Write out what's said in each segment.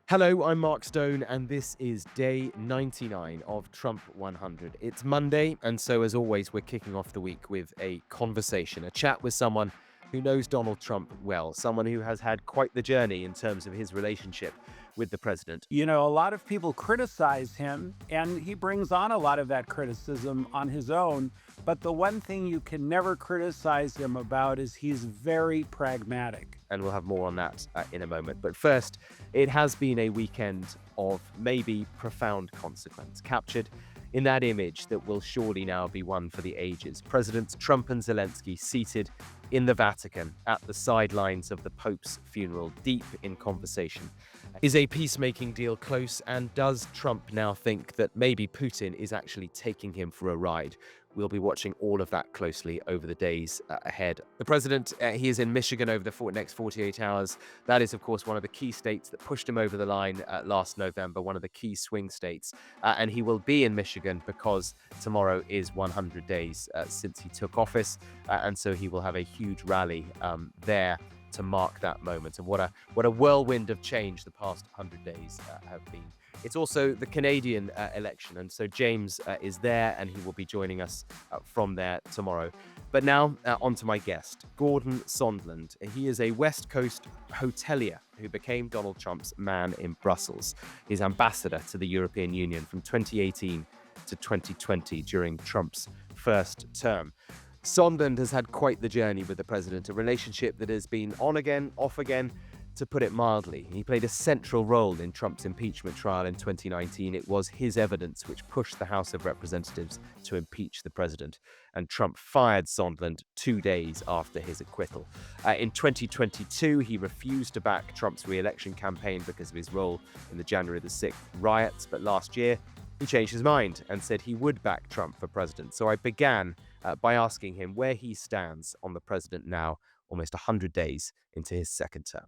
Hello, I'm Mark Stone, and this is day 99 of Trump 100. It's Monday, and so as always, we're kicking off the week with a conversation, a chat with someone who knows Donald Trump well, someone who has had quite the journey in terms of his relationship with the president. A lot of people criticize him, and he brings on a lot of that criticism on his own. But the one thing you can never criticize him about is he's very pragmatic. And we'll have more on that in a moment. But first, it has been a weekend of maybe profound consequence, captured in that image that will surely now be one for the ages. Presidents Trump and Zelensky seated in the Vatican at the sidelines of the Pope's funeral, deep in conversation. Is a peacemaking deal close? And does Trump now think that maybe Putin is actually taking him for a ride? We'll be watching all of that closely over the days ahead. The president, he is in Michigan over the next 48 hours. That is, of course, one of the key states that pushed him over the line last November, one of the key swing states. And he will be in Michigan because tomorrow is 100 days since he took office. And so he will have a huge rally there to mark that moment. And what a whirlwind of change the past 100 days have been. It's also the Canadian election, and so James is there, and he will be joining us from there tomorrow. But now, on to my guest, Gordon Sondland. He is a West Coast hotelier who became Donald Trump's man in Brussels, his ambassador to the European Union from 2018 to 2020 during Trump's first term. Sondland has had quite the journey with the president, a relationship that has been on again, off again, to put it mildly. He played a central role in Trump's impeachment trial in 2019. It was his evidence which pushed the House of Representatives to impeach the president, and Trump fired Sondland 2 days after his acquittal. In 2022, he refused to back Trump's re-election campaign because of his role in the January the 6th riots, but last year, he changed his mind and said he would back Trump for president. So I began by asking him where he stands on the president now, almost 100 days into his second term.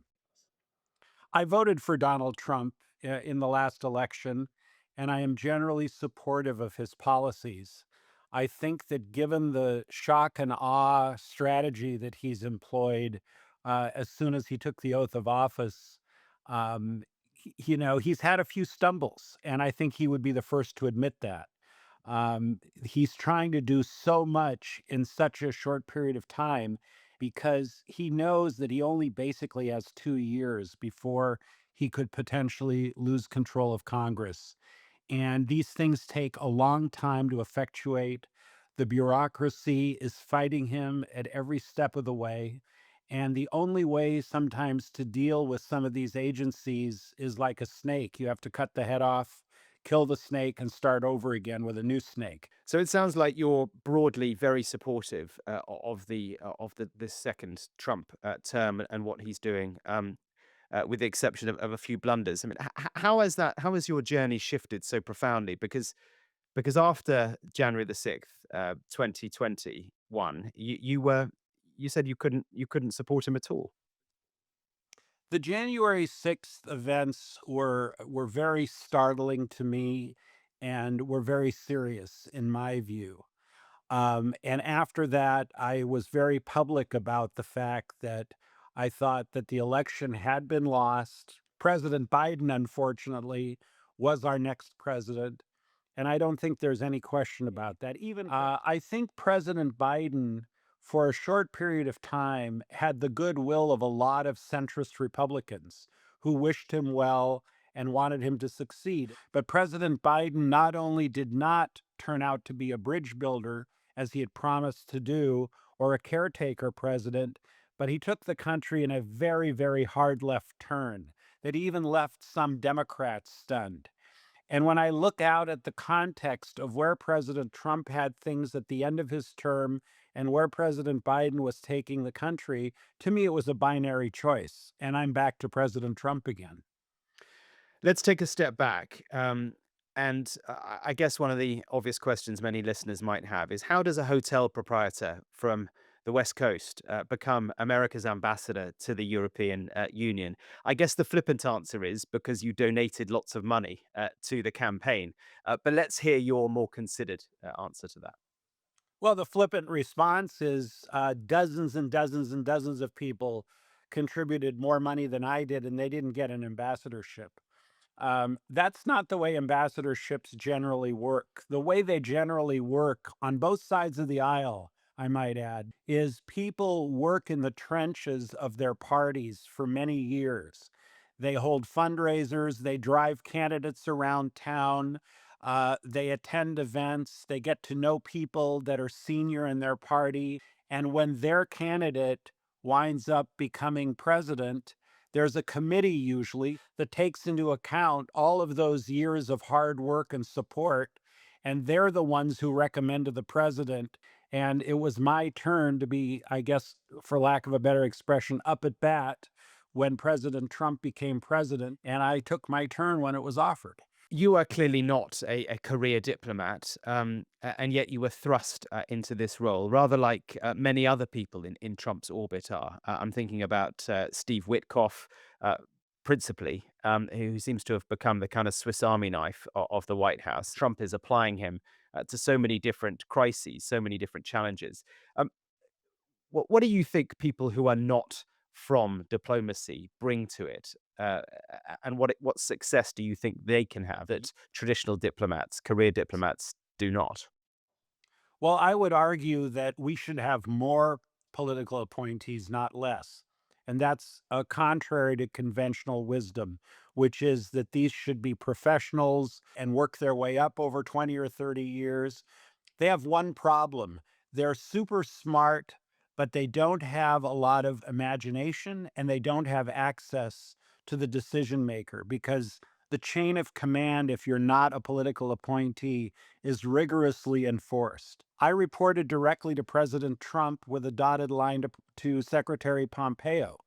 I voted for Donald Trump in the last election, and I am generally supportive of his policies. I think that given the shock and awe strategy that he's employed as soon as he took the oath of office, he's had a few stumbles, and I think he would be the first to admit that. He's trying to do so much in such a short period of time because he knows that he only basically has 2 years before he could potentially lose control of Congress. And these things take a long time to effectuate. The bureaucracy is fighting him at every step of the way. And the only way sometimes to deal with some of these agencies is like a snake. You have to cut the head off, kill the snake, and start over again with a new snake. So it sounds like you're broadly very supportive of this second Trump term and what he's doing, with the exception of a few blunders. I mean, how has that? How has your journey shifted so profoundly? Because after January the 6th, 2021, you said you couldn't support him at all. The January 6th events were very startling to me and were very serious in my view. And after that, I was very public about the fact that I thought that the election had been lost. President Biden, unfortunately, was our next president. And I don't think there's any question about that. Even I think President Biden, for a short period of time, had the goodwill of a lot of centrist Republicans who wished him well and wanted him to succeed. But President Biden not only did not turn out to be a bridge builder, as he had promised to do, or a caretaker president, but he took the country in a very, very hard left turn that even left some Democrats stunned. And when I look out at the context of where President Trump had things at the end of his term and where President Biden was taking the country, to me, it was a binary choice. And I'm back to President Trump again. Let's take a step back. And I guess one of the obvious questions many listeners might have is how does a hotel proprietor from the West Coast become America's ambassador to the European Union? I guess the flippant answer is because you donated lots of money to the campaign. But let's hear your more considered answer to that. Well, the flippant response is dozens and dozens and dozens of people contributed more money than I did, and they didn't get an ambassadorship. That's not the way ambassadorships generally work. The way they generally work on both sides of the aisle, I might add, is people work in the trenches of their parties for many years. They hold fundraisers, they drive candidates around town, they attend events, they get to know people that are senior in their party. And when their candidate winds up becoming president, there's a committee usually that takes into account all of those years of hard work and support, and they're the ones who recommend to the president. And it was my turn to be, I guess, for lack of a better expression, up at bat when President Trump became president, and I took my turn when it was offered. You are clearly not a career diplomat, and yet you were thrust into this role, rather like many other people in Trump's orbit are. I'm thinking about Steve Witkoff, uh, principally, who seems to have become the kind of Swiss Army knife of the White House. Trump is applying him to so many different crises, so many different challenges. Um, what do you think people who are not from diplomacy bring to it? And what success do you think they can have that traditional diplomats, career diplomats, do not? Well, I would argue that we should have more political appointees, not less. And that's contrary to conventional wisdom, which is that these should be professionals and work their way up over 20 or 30 years. They have one problem. They're super smart, but they don't have a lot of imagination and they don't have access to the decision maker because the chain of command, if you're not a political appointee, is rigorously enforced. I reported directly to President Trump with a dotted line to Secretary Pompeo.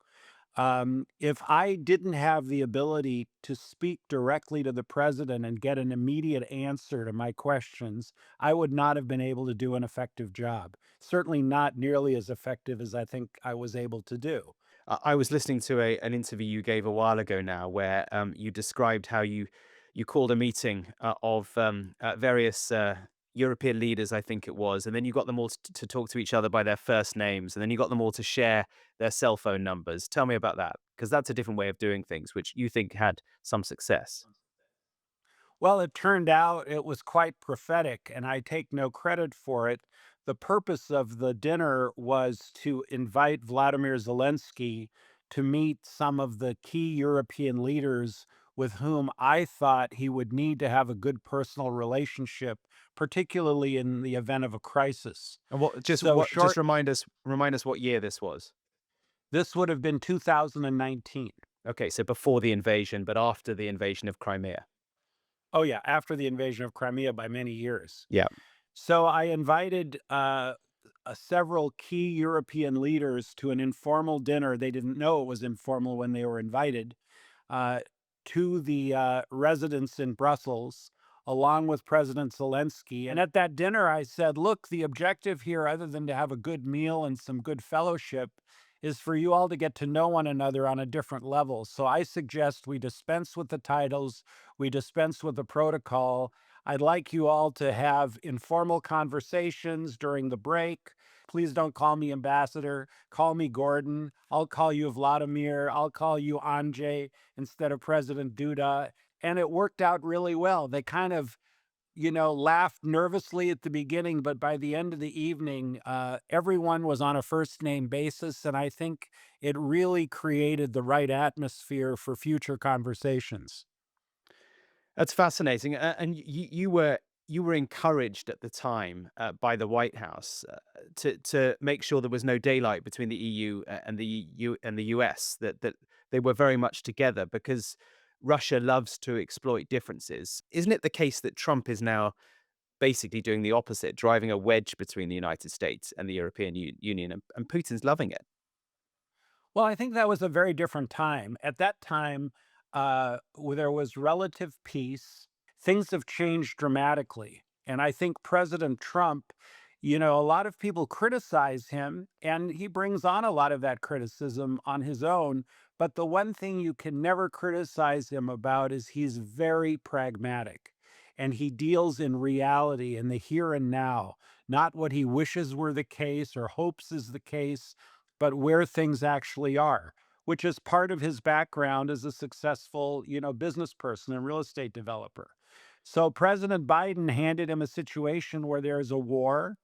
If I didn't have the ability to speak directly to the president and get an immediate answer to my questions, I would not have been able to do an effective job. Certainly not nearly as effective as I think I was able to do. I was listening to an interview you gave a while ago now, where you described how you called a meeting of various European leaders, I think it was, and then you got them all to talk to each other by their first names, and then you got them all to share their cell phone numbers. Tell me about that, because that's a different way of doing things, which you think had some success. Well, it turned out it was quite prophetic, and I take no credit for it. The purpose of the dinner was to invite Vladimir Zelensky to meet some of the key European leaders with whom I thought he would need to have a good personal relationship, particularly in the event of a crisis. And what just So, what just short, remind us what year this was. this would have been 2019. Okay, so before the invasion, but after the invasion of Crimea. Oh, yeah, after the invasion of Crimea by many years. Yeah. So I invited several key European leaders to an informal dinner. They didn't know it was informal when they were invited uh, to the residence in Brussels, along with President Zelensky. And at that dinner, I said, look, the objective here, other than to have a good meal and some good fellowship, is for you all to get to know one another on a different level. So I suggest we dispense with the titles, we dispense with the protocol. I'd like you all to have informal conversations during the break. Please don't call me ambassador. Call me Gordon. I'll call you Vladimir. I'll call you Andrzej instead of President Duda. And it worked out really well. They kind of, laughed nervously at the beginning, but by the end of the evening, everyone was on a first name basis. And I think it really created the right atmosphere for future conversations. That's fascinating, and you were encouraged at the time by the White House to make sure there was no daylight between the EU and the US, that they were very much together because Russia loves to exploit differences. Isn't it the case that Trump is now basically doing the opposite, driving a wedge between the United States and the European Union, and Putin's loving it? Well, I think that was a very different time. At that time, there was relative peace. Things have changed dramatically. And I think President Trump, a lot of people criticize him, and he brings on a lot of that criticism on his own. But the one thing you can never criticize him about is he's very pragmatic. And he deals in reality in the here and now, not what he wishes were the case or hopes is the case, but where things actually are. which is part of his background as a successful, business person and real estate developer. So President Biden handed him a situation where there is a war.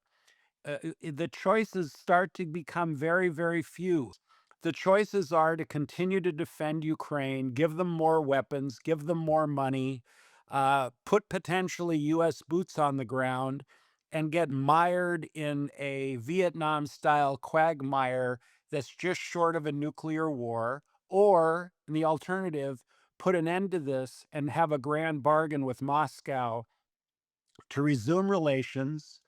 The choices start to become very, very few. The choices are to continue to defend Ukraine, give them more weapons, give them more money, put potentially US boots on the ground, and get mired in a Vietnam style quagmire that's just short of a nuclear war. Or, the alternative, put an end to this and have a grand bargain with Moscow to resume relations,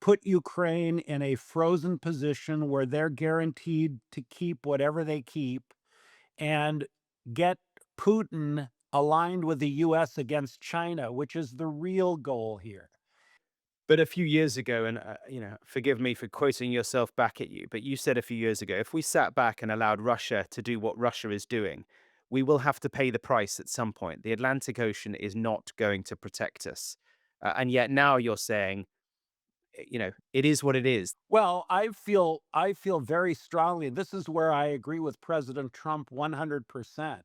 put Ukraine in a frozen position where they're guaranteed to keep whatever they keep, and get Putin aligned with the US against China, which is the real goal here. But a few years ago, and forgive me for quoting yourself back at you, but you said a few years ago, if we sat back and allowed Russia to do what Russia is doing, we will have to pay the price at some point. The Atlantic Ocean is not going to protect us. And yet now you're saying, it is what it is. Well, I feel very strongly. This is where I agree with President Trump 100%.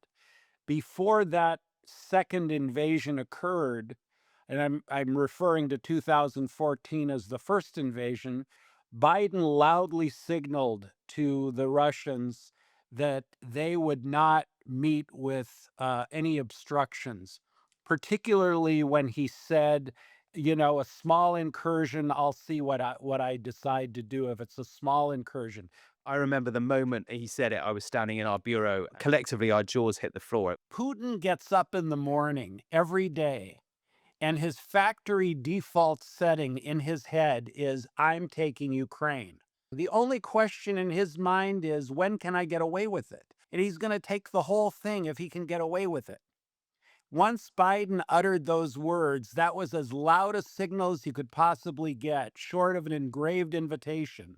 Before that second invasion occurred, and I'm referring to 2014 as the first invasion, Biden loudly signaled to the Russians that they would not meet with any obstructions, particularly when he said, a small incursion, I'll see what I decide to do if it's a small incursion. I remember the moment he said it, I was standing in our bureau. Collectively, our jaws hit the floor. Putin gets up in the morning every day, and his factory default setting in his head is, I'm taking Ukraine. The only question in his mind is, when can I get away with it? And he's going to take the whole thing if he can get away with it. Once Biden uttered those words, that was as loud a signal as he could possibly get, short of an engraved invitation,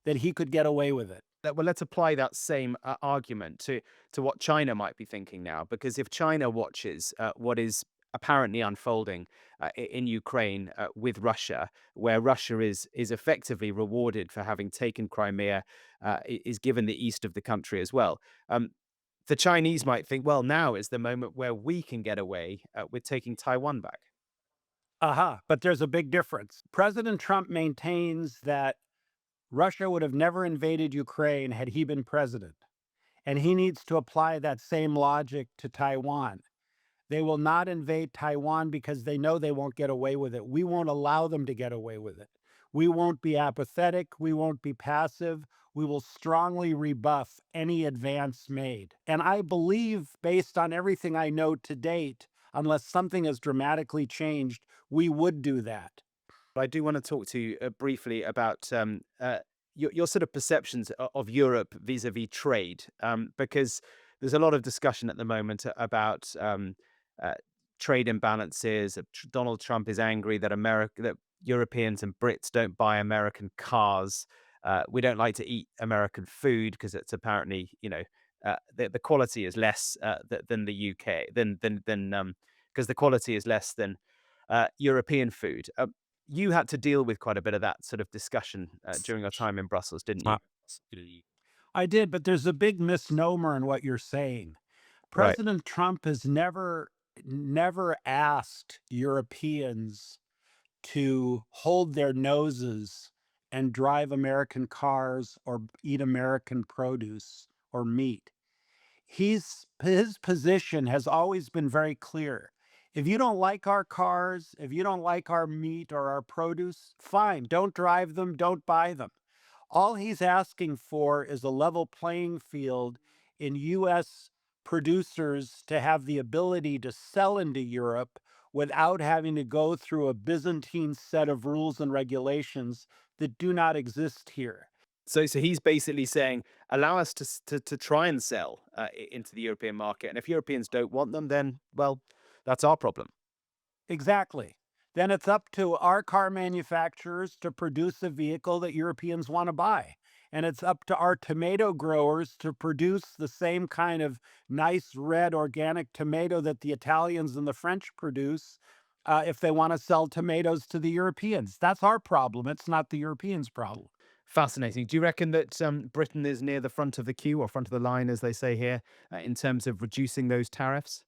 that he could get away with it. Well, let's apply that same argument to what China might be thinking now, because if China watches what is apparently unfolding in Ukraine with Russia, where Russia is effectively rewarded for having taken Crimea, is given the east of the country as well. The Chinese might think, well, now is the moment where we can get away with taking Taiwan back. Aha, but there's a big difference. President Trump maintains that Russia would have never invaded Ukraine had he been president. And he needs to apply that same logic to Taiwan. They will not invade Taiwan because they know they won't get away with it. We won't allow them to get away with it. We won't be apathetic. We won't be passive. We will strongly rebuff any advance made. And I believe, based on everything I know to date, unless something has dramatically changed, we would do that. But I do want to talk to you briefly about your sort of perceptions of Europe vis-a-vis trade, because there's a lot of discussion at the moment about uh, trade imbalances. Donald Trump is angry that that Europeans and Brits don't buy American cars. We don't like to eat American food because it's apparently, the quality is less than the UK, than because the quality is less than European food. You had to deal with quite a bit of that sort of discussion during your time in Brussels, didn't you? I did, but there's a big misnomer in what you're saying. Right. President Trump has never asked Europeans to hold their noses and drive American cars or eat American produce or meat. His position has always been very clear. If you don't like our cars, if you don't like our meat or our produce, fine, don't drive them, don't buy them. All he's asking for is a level playing field in US producers to have the ability to sell into Europe without having to go through a Byzantine set of rules and regulations that do not exist here. So he's basically saying, allow us to try and sell into the European market, and if Europeans don't want them, then well, that's our problem. Exactly. Then it's up to our car manufacturers to produce a vehicle that Europeans want to buy. And it's up to our tomato growers to produce the same kind of nice red organic tomato that the Italians and the French produce if they want to sell tomatoes to the Europeans. That's our problem. It's not the Europeans' problem. Fascinating. Do you reckon that Britain is near the front of the queue or front of the line, as they say here, in terms of reducing those tariffs?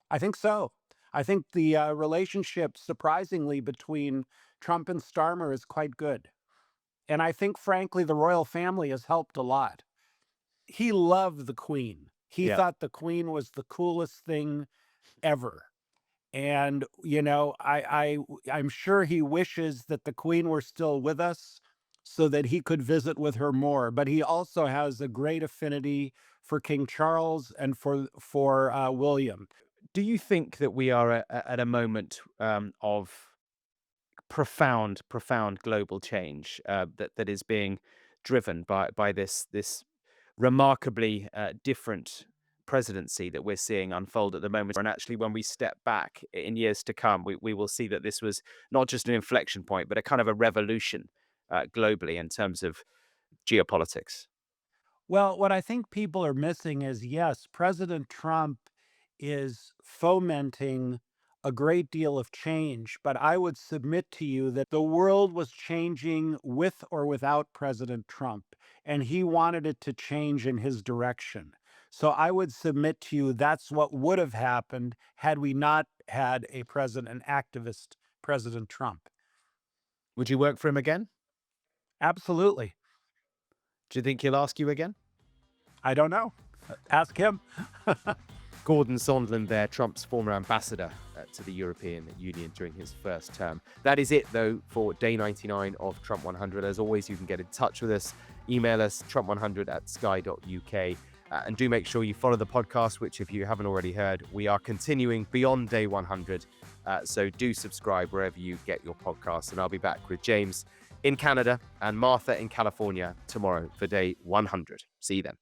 I think so. I think the relationship, surprisingly, between Trump and Starmer is quite good. And I think, frankly, the royal family has helped a lot. He loved the Queen. He Yeah. thought the Queen was the coolest thing ever. And, I'm sure he wishes that the Queen were still with us so that he could visit with her more. But he also has a great affinity for King Charles and for William. Do you think that we are at a moment of profound global change that is being driven by this remarkably different presidency that we're seeing unfold at the moment? And actually, when we step back in years to come, we will see that this was not just an inflection point, but a kind of a revolution globally in terms of geopolitics. Well, what I think people are missing is yes, President Trump is fomenting a great deal of change, but I would submit to you that the world was changing with or without President Trump, and he wanted it to change in his direction. So I would submit to you that's what would have happened had we not had an activist President Trump. Would you work for him again? Absolutely. Do you think he'll ask you again? I don't know. Ask him. Gordon Sondland there, Trump's former ambassador to the European Union during his first term. That is it, though, for day 99 of Trump 100. As always, you can get in touch with us. Email us, trump100@sky.uk. And do make sure you follow the podcast, which, if you haven't already heard, we are continuing beyond day 100. So do subscribe wherever you get your podcasts. And I'll be back with James in Canada and Martha in California tomorrow for day 100. See you then.